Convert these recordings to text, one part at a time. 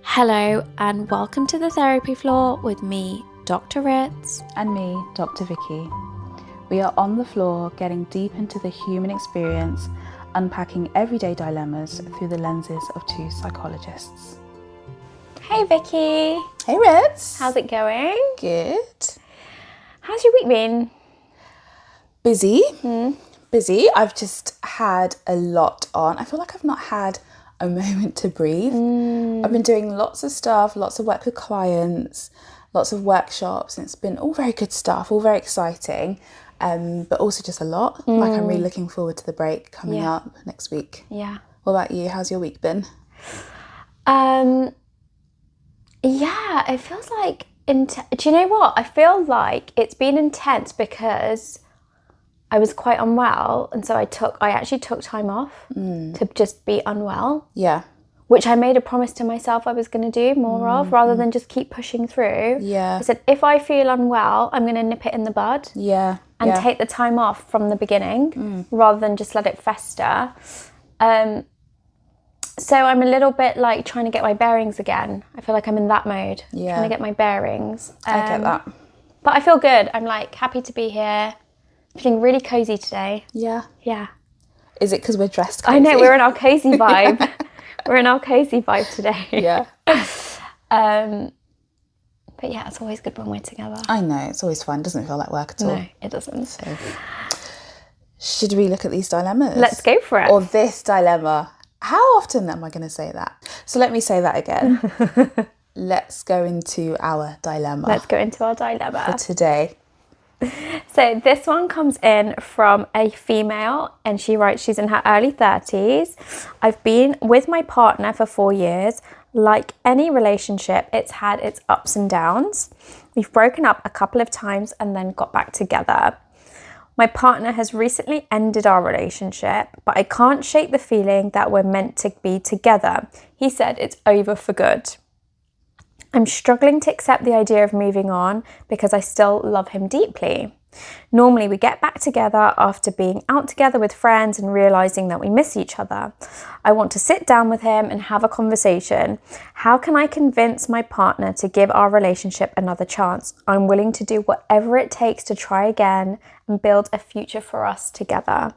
Hello and welcome to the therapy floor with me, Dr. Ritz. And me, Dr. Vicky. We are on the floor getting deep into the human experience, unpacking everyday dilemmas through the lenses of two psychologists. Hey Vicky. Hey Ritz. How's it going? Good. How's your week been? Busy. Busy. I've just had a lot on. I feel like I've not had a moment to breathe. I've been doing lots of stuff, lots of work with clients, lots of workshops, and it's been all very good stuff, all very exciting, but also just a lot. Like I'm really looking forward to the break coming up next week. Yeah. What about you? How's your week been? Yeah, it feels like, do you know what? I feel like it's been intense because I was quite unwell, and so I actually took time off to just be unwell. Yeah. Which I made a promise to myself I was going to do more of, rather than just keep pushing through. Yeah. I said, if I feel unwell, I'm going to nip it in the bud. Yeah. And take the time off from the beginning, rather than just let it fester. So I'm a little bit like trying to get my bearings again. I feel like I'm in that mode, trying to get my bearings. I get that. But I feel good. I'm like happy to be here. Feeling really cozy today. Yeah. Yeah. Is it because we're dressed cozy? I know, we're in our cozy vibe. We're in our cozy vibe today. Yeah. But yeah, it's always good when we're together. I know, it's always fun. It doesn't feel like work at all. No, it doesn't. So, should we look at these dilemmas? Let's go for it. Or this dilemma. How often am I going to say that? So let me say that again. Let's go into our dilemma. Let's go into our dilemma. For today. So this one comes in from a female, and she writes she's in her early 30s. I've been with my partner for 4 years. Like any relationship, it's had its ups and downs. We've broken up a couple of times and then got back together. My partner has recently ended our relationship, but I can't shake the feeling that we're meant to be together. He said it's over for good. I'm struggling to accept the idea of moving on because I still love him deeply. Normally we get back together after being out together with friends and realising that we miss each other. I want to sit down with him and have a conversation. How can I convince my partner to give our relationship another chance? I'm willing to do whatever it takes to try again and build a future for us together.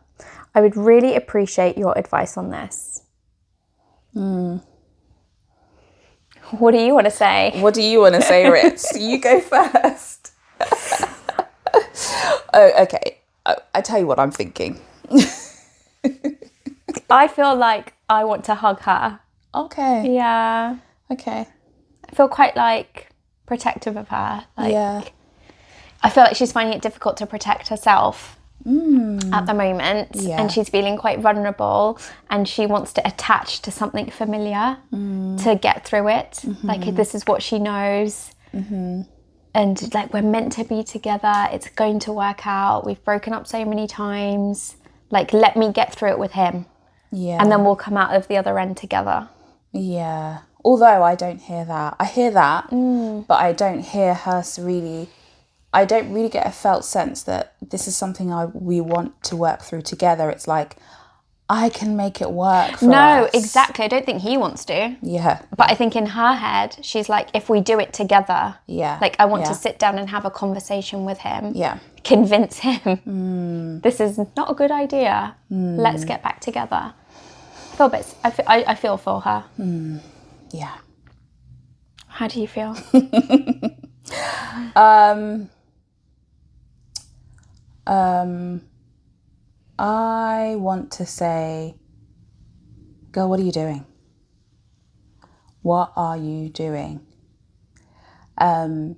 I would really appreciate your advice on this. What do you want to say? What do you want to say, Ritz? You go first. Oh, okay. I tell you what I'm thinking. I feel like I want to hug her. Okay. Yeah. Okay. I feel quite like protective of her. Like, yeah. I feel like she's finding it difficult to protect herself at the moment. Yeah. And she's feeling quite vulnerable, and she wants to attach to something familiar to get through it. Like this is what she knows. And like we're meant to be together. It's going to work out. We've broken up so many times. Like let me get through it with him. Yeah. And then we'll come out of the other end together. Yeah. Although I don't hear that. I hear that, but I don't hear her really. I don't really get a felt sense that this is something we want to work through together. It's like, I can make it work for us. No, exactly. I don't think he wants to. Yeah. But I think in her head, she's like, if we do it together, like I want to sit down and have a conversation with him. Yeah. Convince him this is not a good idea. Let's get back together. I feel for her. Yeah. How do you feel? I want to say, girl, what are you doing? What are you doing? I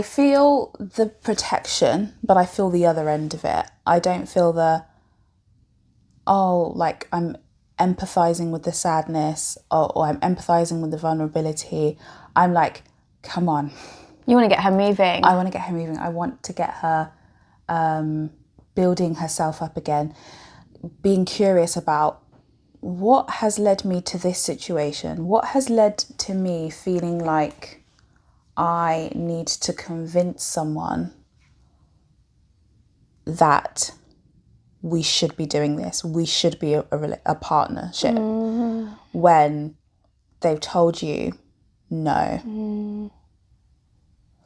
feel the protection, but I feel the other end of it. I don't feel like I'm empathizing with the sadness or I'm empathizing with the vulnerability. I'm like, come on. You want to get her moving. I want to get her moving. I want to get her building herself up again, being curious about what has led me to this situation, what has led to me feeling like I need to convince someone that we should be doing this, we should be a partnership, when they've told you no.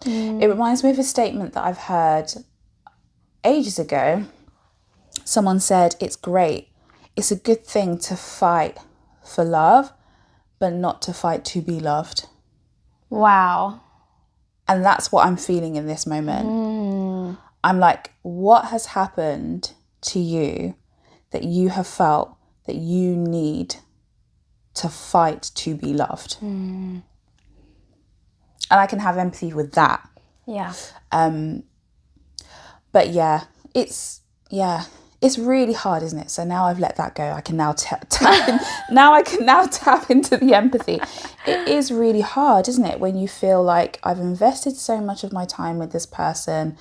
It reminds me of a statement that I've heard ages ago. Someone said, it's great, it's a good thing to fight for love, but not to fight to be loved. Wow. And that's what I'm feeling in this moment. I'm like, what has happened to you that you have felt that you need to fight to be loved? And I can have empathy with that. Yeah. But yeah, it's really hard, isn't it? So now I've let that go. I can now tap in, now I can now tap into the empathy. It is really hard, isn't it? When you feel like I've invested so much of my time with this person,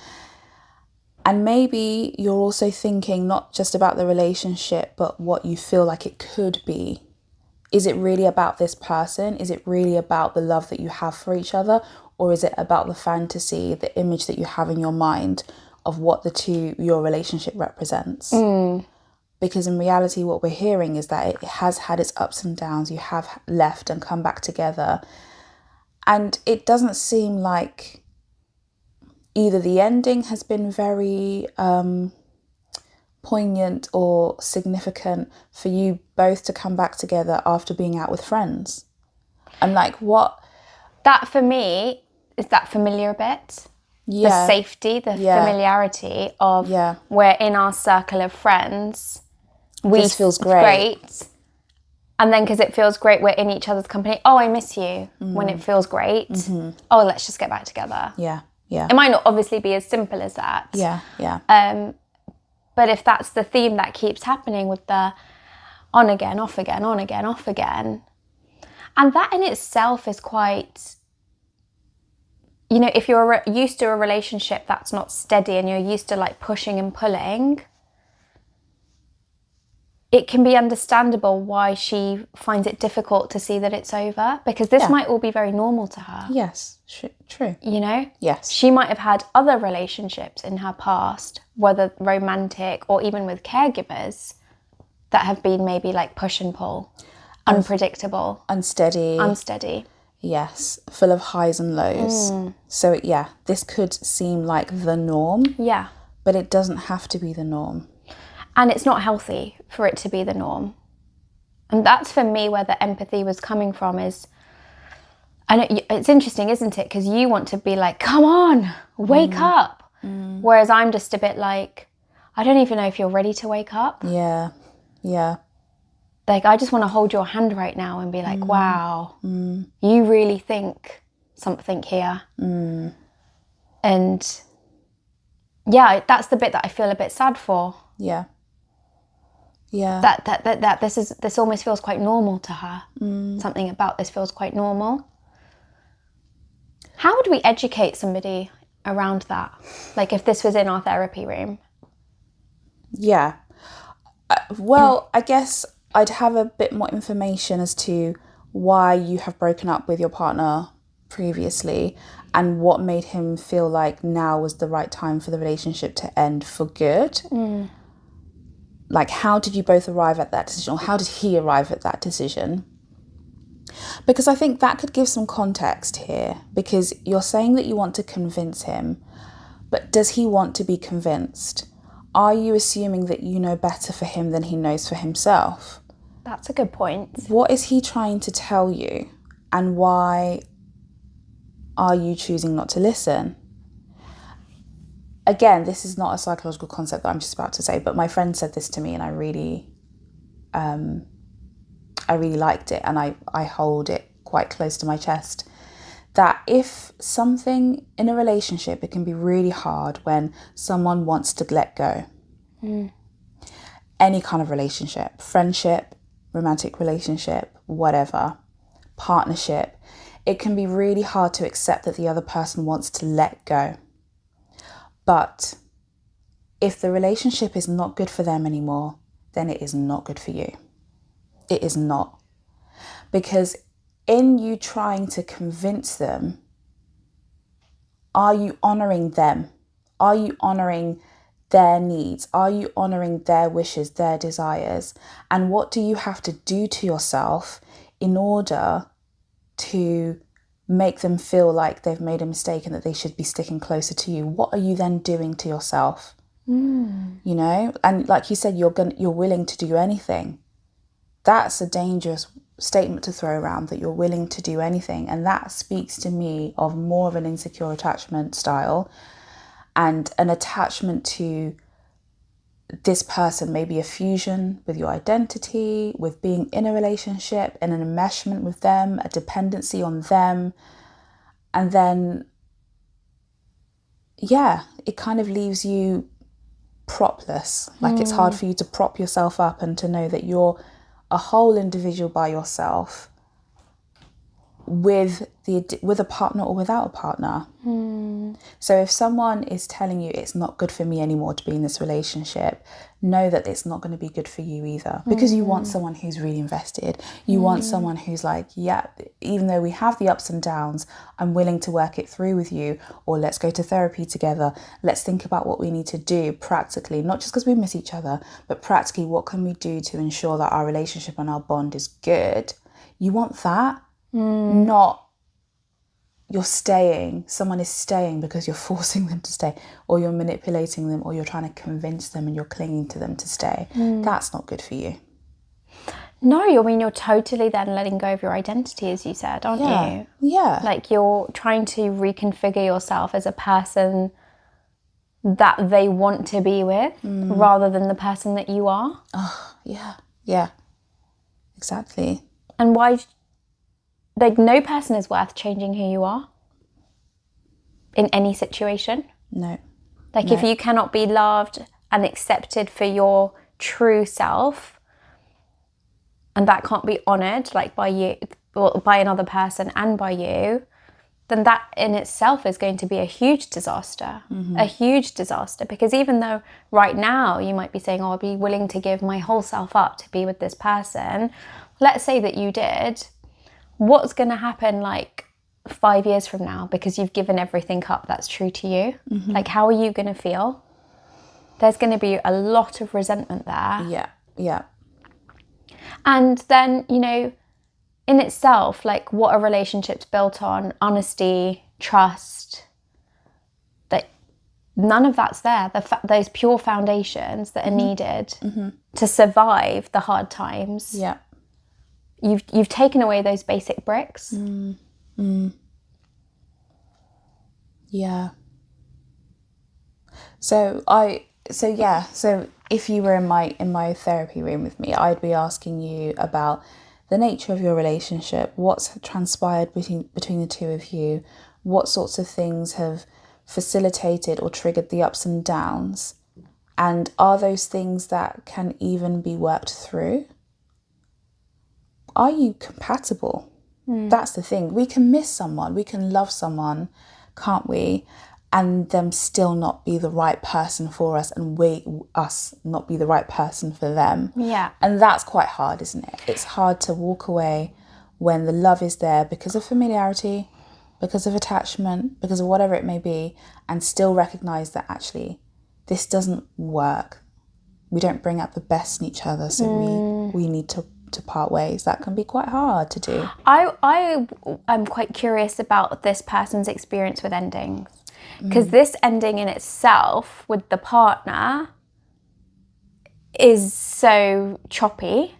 and maybe you're also thinking not just about the relationship, but what you feel like it could be. Is it really about this person? Is it really about the love that you have for each other? Or is it about the fantasy, the image that you have in your mind of what your relationship represents? Because in reality, what we're hearing is that it has had its ups and downs. You have left and come back together. And it doesn't seem like either the ending has been very poignant or significant for you both to come back together after being out with friends. I'm like, what? That for me is that familiar bit. Yeah. The safety, the familiarity of we're in our circle of friends. This feels great. And then because it feels great, we're in each other's company. Oh, I miss you. When it feels great. Oh, let's just get back together. Yeah. Yeah. It might not obviously be as simple as that. Yeah. Yeah. But if that's the theme that keeps happening with the on again, off again, on again, off again. And that in itself is quite, you know, if you're used to a relationship that's not steady and you're used to like pushing and pulling, it can be understandable why she finds it difficult to see that it's over, because this might all be very normal to her. Yes, true. You know? Yes. She might have had other relationships in her past, whether romantic or even with caregivers, that have been maybe like push and pull, unpredictable. Unsteady. Yes, full of highs and lows. So yeah, this could seem like the norm. Yeah. But it doesn't have to be the norm. And it's not healthy for it to be the norm. And that's for me where the empathy was coming from is, and it's interesting, isn't it? Because you want to be like, come on, wake up. Whereas I'm just a bit like, I don't even know if you're ready to wake up. Yeah. Like, I just want to hold your hand right now and be like, wow, you really think something here. And yeah, that's the bit that I feel a bit sad for. Yeah. Yeah. That this almost feels quite normal to her. Something about this feels quite normal. How would we educate somebody around that? Like if this was in our therapy room? Yeah. Well, I guess I'd have a bit more information as to why you have broken up with your partner previously and what made him feel like now was the right time for the relationship to end for good. Like, how did you both arrive at that decision, or how did he arrive at that decision? Because I think that could give some context here, because you're saying that you want to convince him, but does he want to be convinced? Are you assuming that you know better for him than he knows for himself? That's a good point. What is he trying to tell you, and why are you choosing not to listen? Again, this is not a psychological concept that I'm just about to say, but my friend said this to me and I really liked it, and I hold it quite close to my chest. That if something in a relationship, it can be really hard when someone wants to let go. Any kind of relationship, friendship, romantic relationship, whatever, partnership, it can be really hard to accept that the other person wants to let go. But if the relationship is not good for them anymore, then it is not good for you. It is not. Because in you trying to convince them, are you honouring them? Are you honouring their needs? Are you honouring their wishes, their desires? And what do you have to do to yourself in order to make them feel like they've made a mistake and that they should be sticking closer to you? What are you then doing to yourself? You know, and like you said, you're willing to do anything. That's a dangerous statement to throw around, that you're willing to do anything. And that speaks to me of more of an insecure attachment style, and an attachment to this person, maybe a fusion with your identity, with being in a relationship, and an enmeshment with them, a dependency on them. And then, yeah, it kind of leaves you propless. Like it's hard for you to prop yourself up and to know that you're a whole individual by yourself, with a partner or without a partner. So if someone is telling you it's not good for me anymore to be in this relationship, know that it's not going to be good for you either, because you want someone who's really invested. You want someone who's like, yeah, even though we have the ups and downs, I'm willing to work it through with you, or let's go to therapy together. Let's think about what we need to do practically, not just because we miss each other, but practically what can we do to ensure that our relationship and our bond is good. You want that, not someone is staying because you're forcing them to stay, or you're manipulating them, or you're trying to convince them and you're clinging to them to stay. That's not good for you. No, I mean, you're totally then letting go of your identity, as you said, aren't you? Yeah. Like you're trying to reconfigure yourself as a person that they want to be with, rather than the person that you are. Oh, yeah. Exactly. And why... Like, no person is worth changing who you are in any situation. No. Like, if you cannot be loved and accepted for your true self, and that can't be honoured, like, by you, or by another person and by you, then that in itself is going to be a huge disaster. A huge disaster. Because even though right now you might be saying, oh, I'll be willing to give my whole self up to be with this person. Let's say that you did. What's going to happen like 5 years from now, because you've given everything up that's true to you? Like, how are you going to feel? There's going to be a lot of resentment there. Yeah. And then, you know, in itself, like, what are relationships built on? Honesty, trust. That none of that's there. Those pure foundations that are needed to survive the hard times. Yeah. You've taken away those basic bricks. Yeah. So if you were in my therapy room with me, I'd be asking you about the nature of your relationship, what's transpired between the two of you, what sorts of things have facilitated or triggered the ups and downs, and are those things that can even be worked through? Are you compatible? That's the thing. We can miss someone, we can love someone, can't we? And them still not be the right person for us, and us not be the right person for them. Yeah. And that's quite hard, isn't it? It's hard to walk away when the love is there because of familiarity, because of attachment, because of whatever it may be, and still recognise that actually this doesn't work. We don't bring out the best in each other, so we need to part ways. That can be quite hard to do. I am quite curious about this person's experience with endings, because this ending in itself with the partner is so choppy.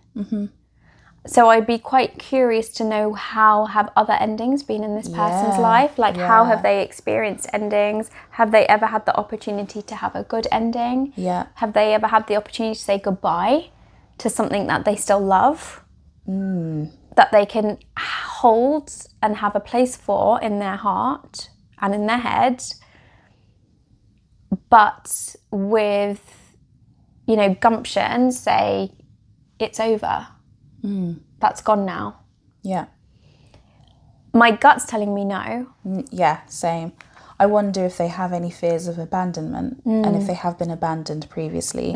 So I'd be quite curious to know, how have other endings been in this person's life? Like, how have they experienced endings? Have they ever had the opportunity to have a good ending? Have they ever had the opportunity to say goodbye to something that they still love, that they can hold and have a place for in their heart and in their head, but with, you know, gumption say, it's over. That's gone now. Yeah. My gut's telling me no. Yeah, same. I wonder if they have any fears of abandonment, and if they have been abandoned previously,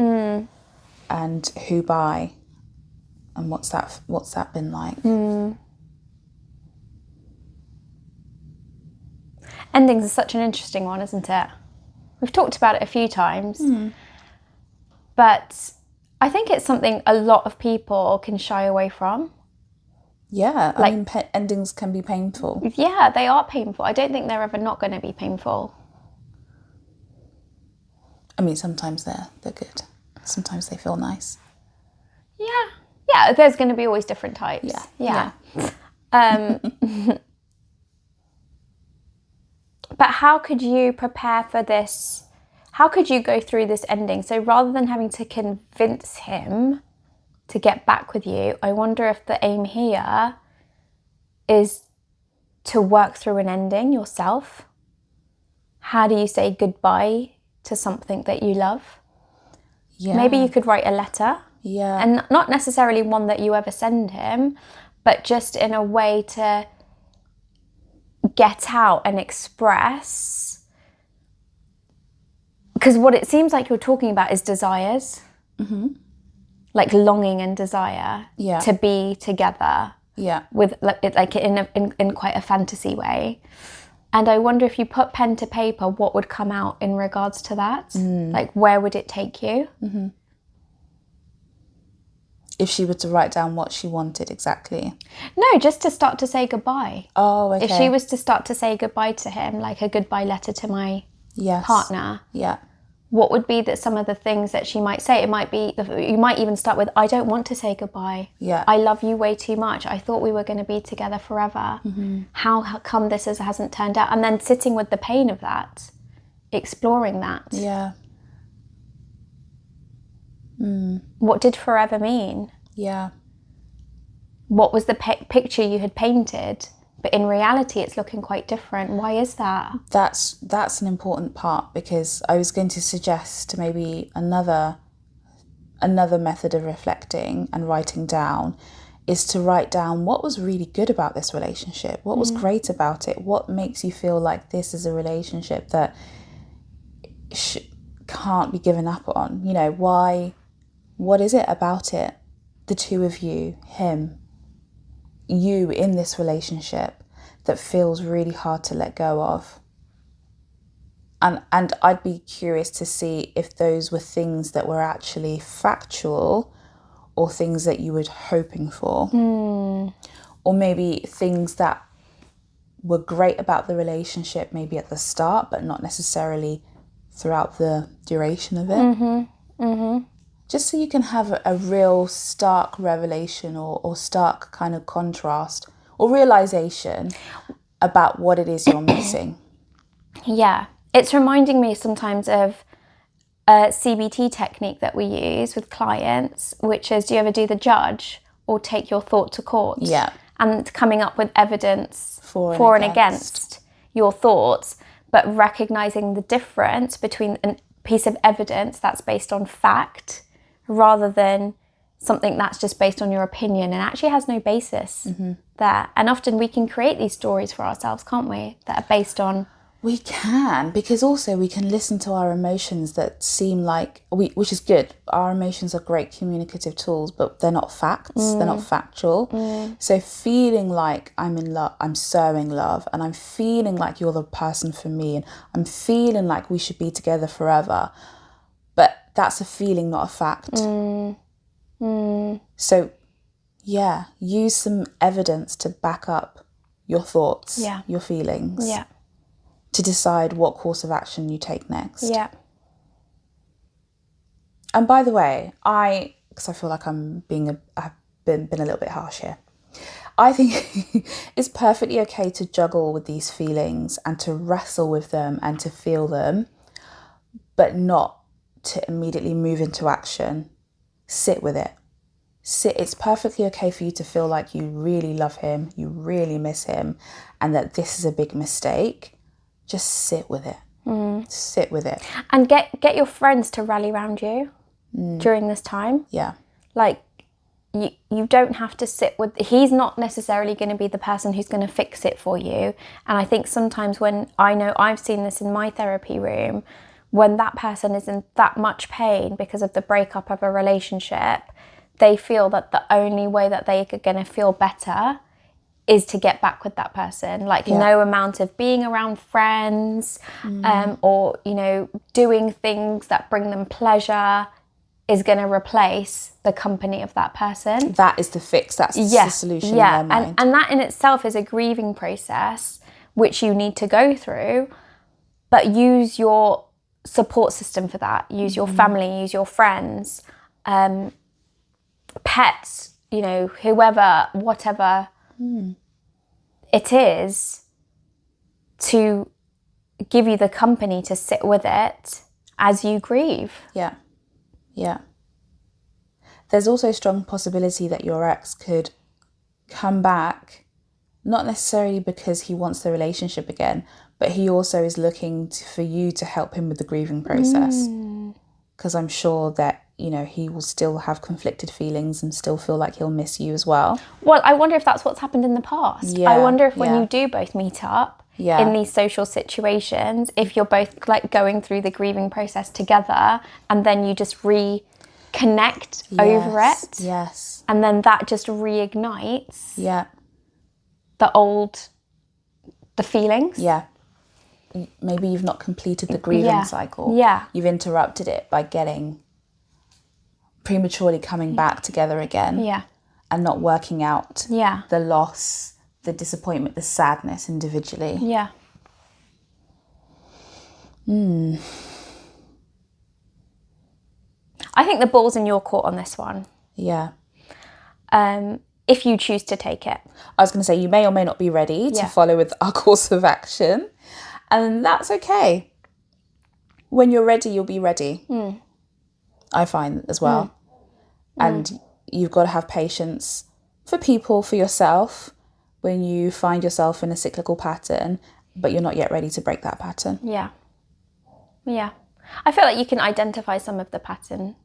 and who by, and what's that been like? Endings is such an interesting one, isn't it? We've talked about it a few times. But I think it's something a lot of people can shy away from. Yeah, I mean, endings can be painful. Yeah, they are painful. I don't think they're ever not going to be painful. I mean, sometimes they're good. Sometimes they feel nice. Yeah, there's going to be always different types. Yeah. But how could you prepare for this? How could you go through this ending? So rather than having to convince him to get back with you, I wonder if the aim here is to work through an ending yourself. How do you say goodbye to something that you love? Yeah. Maybe you could write a letter. Yeah. And not necessarily one that you ever send him, but just in a way to get out and express. Because what it seems like you're talking about is desires. Mm-hmm. Like longing and desire to be together. Yeah. With like in quite a fantasy way. And I wonder if you put pen to paper, what would come out in regards to that? Like, where would it take you? Mm-hmm. If she were to write down what she wanted exactly? No, just to start to say goodbye. Oh, okay. If she was to start to say goodbye to him, like a goodbye letter to my partner. Yeah. What would be some of the things that she might say? It might be, you might even start with, I don't want to say goodbye. Yeah. I love you way too much. I thought we were going to be together forever. Mm-hmm. How come this hasn't turned out? And then sitting with the pain of that, exploring that. Yeah. What did forever mean? Yeah. What was the picture you had painted? But in reality, it's looking quite different. Why is that? That's an important part, because I was going to suggest maybe another method of reflecting and writing down is to write down what was really good about this relationship, what was great about it, what makes you feel like this is a relationship that can't be given up on. You know, why? What is it about it? The two of you, him, you in this relationship that feels really hard to let go of. And I'd be curious to see if those were things that were actually factual or things that you were hoping for. Or maybe things that were great about the relationship maybe at the start, but not necessarily throughout the duration of it. Just so you can have a real stark revelation or stark kind of contrast or realization about what it is you're missing. Yeah, it's reminding me sometimes of a CBT technique that we use with clients, which is, do you ever do the judge or take your thought to court? Yeah. And coming up with evidence for and against your thoughts, but recognizing the difference between a piece of evidence that's based on fact rather than something that's just based on your opinion and actually has no basis there. And often we can create these stories for ourselves, can't we, that are based on... We can, because also we can listen to our emotions that seem like, which is good. Our emotions are great communicative tools, but they're not facts, they're not factual. So feeling like I'm in love, I'm so in love, and I'm feeling like you're the person for me, and I'm feeling like we should be together forever. But that's a feeling, not a fact. So, yeah, use some evidence to back up your thoughts, your feelings. Yeah. To decide what course of action you take next. Yeah. And by the way, because I feel like I've been a little bit harsh here. I think it's perfectly okay to juggle with these feelings and to wrestle with them and to feel them, but not to immediately move into action. Sit with it. It's perfectly okay for you to feel like you really love him, you really miss him, and that this is a big mistake. Just sit with it. Sit with it. And get your friends to rally around you during this time. Yeah. Like, you don't have to sit with... He's not necessarily going to be the person who's going to fix it for you. And I think sometimes when... I know I've seen this in my therapy room, when that person is in that much pain because of the breakup of a relationship, they feel that the only way that they are going to feel better is to get back with that person. Like, no amount of being around friends or, you know, doing things that bring them pleasure is going to replace the company of that person. That is the fix. That's the solution in their mind. And that in itself is a grieving process which you need to go through, but use your support system for that. Use your family, use your friends, pets, whoever, whatever it is, to give you the company to sit with it as you grieve. Yeah. Yeah. There's also a strong possibility that your ex could come back, not necessarily because he wants the relationship again, but he also is looking for you to help him with the grieving process. Because I'm sure that, he will still have conflicted feelings and still feel like he'll miss you as well. Well, I wonder if that's what's happened in the past. I wonder if when you do both meet up in these social situations, if you're both like going through the grieving process together and then you just reconnect over it. Yes. And then that just reignites the feelings. Yeah. Maybe you've not completed the grieving cycle. Yeah. You've interrupted it by prematurely coming back together again. Yeah. And not working out Yeah. the loss, the disappointment, the sadness individually. Yeah. I think the ball's in your court on this one. Yeah. If you choose to take it. I was going to say, you may or may not be ready to follow with our course of action. And that's okay. When you're ready, you'll be ready. I find as well. And you've got to have patience for people, for yourself, when you find yourself in a cyclical pattern, but you're not yet ready to break that pattern. Yeah. Yeah. I feel like you can identify some of the pattern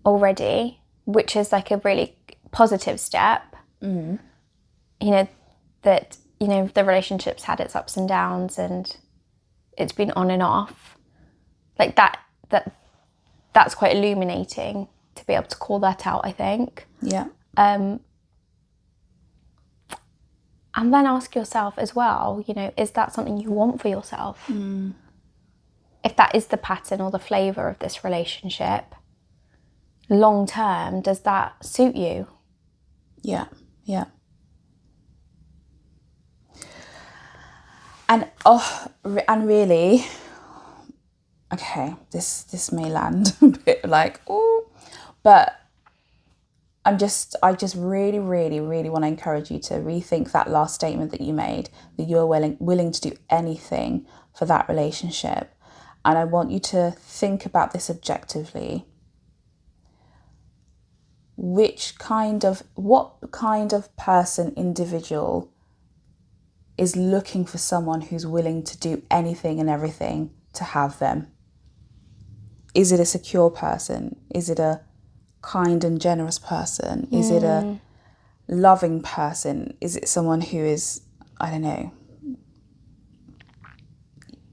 already, which is like a really positive step. That, the relationship's had its ups and downs and it's been on and off. Like that's quite illuminating to be able to call that out, I think. Yeah. And then ask yourself as well, is that something you want for yourself? If that is the pattern or the flavour of this relationship, long term, does that suit you? Yeah. Yeah. And really, okay, this may land a bit like, oh, but I just really, really, really want to encourage you to rethink that last statement that you made, that you're willing to do anything for that relationship. And I want you to think about this objectively. What kind of person, individual, is looking for someone who's willing to do anything and everything to have them? Is it a secure person? Is it a kind and generous person? Is it a loving person? Is it someone who is, I don't know.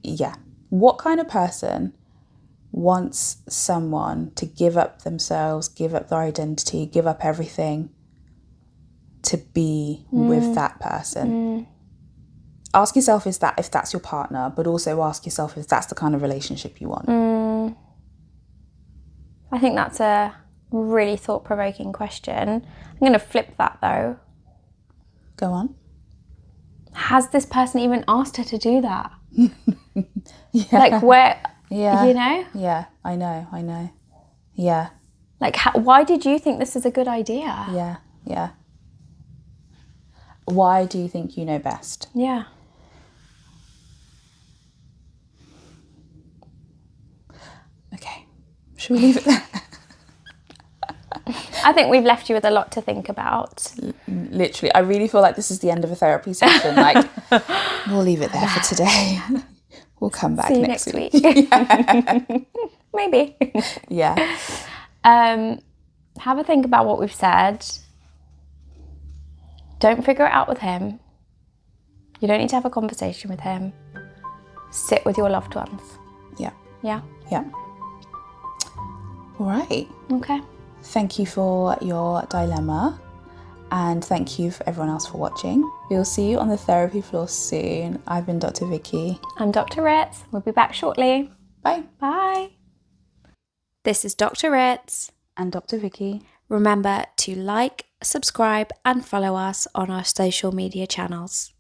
Yeah. What kind of person wants someone to give up themselves, give up their identity, give up everything to be with that person? Ask yourself if that's your partner, but also ask yourself if that's the kind of relationship you want. I think that's a really thought-provoking question. I'm going to flip that though. Go on. Has this person even asked her to do that? Like where, Yeah, I know. Yeah. Like why did you think this is a good idea? Yeah. Why do you think you know best? Yeah. Okay. Should we leave it there? I think we've left you with a lot to think about. Literally, I really feel like this is the end of a therapy session. Like, we'll leave it there for today. We'll come back See you next week. Maybe. Yeah. Have a think about what we've said. Don't figure it out with him. You don't need to have a conversation with him. Sit with your loved ones. Yeah. Yeah? Yeah. All right. Okay. Thank you for your dilemma, and thank you for everyone else for watching. We'll see you on the therapy floor soon. I've been Dr. Vicky. I'm Dr. Ritz. We'll be back shortly. Bye. Bye. This is Dr. Ritz. And Dr. Vicky. Remember to like, subscribe, and follow us on our social media channels.